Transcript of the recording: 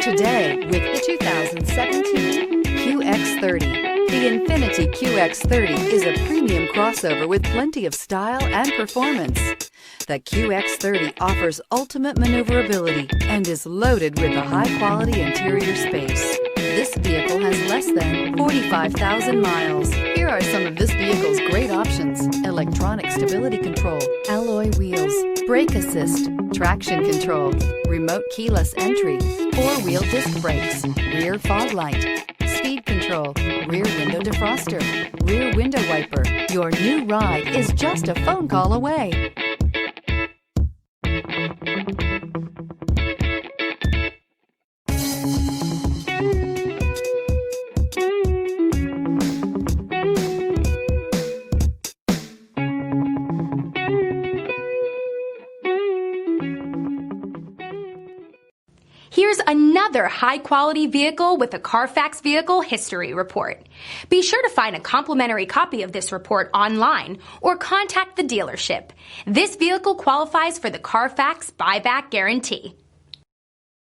today with the 2017 QX30. The Infiniti Qx30 is a premium crossover with plenty of style and performance. The QX30 offers ultimate maneuverability and is loaded with a high-quality interior space. This vehicle has less than 45,000 miles. Here are some of this vehicle's great options: electronic stability control, alloy wheels, brake assist, traction control, remote keyless entry, four-wheel disc brakes, rear fog light, speed control, rear window defroster, rear window wiper. Your new ride is just a phone call away. Here's another high-quality vehicle with a Carfax Vehicle History Report. Be sure to find a complimentary copy of this report online or contact the dealership. This vehicle qualifies for the Carfax Buyback Guarantee.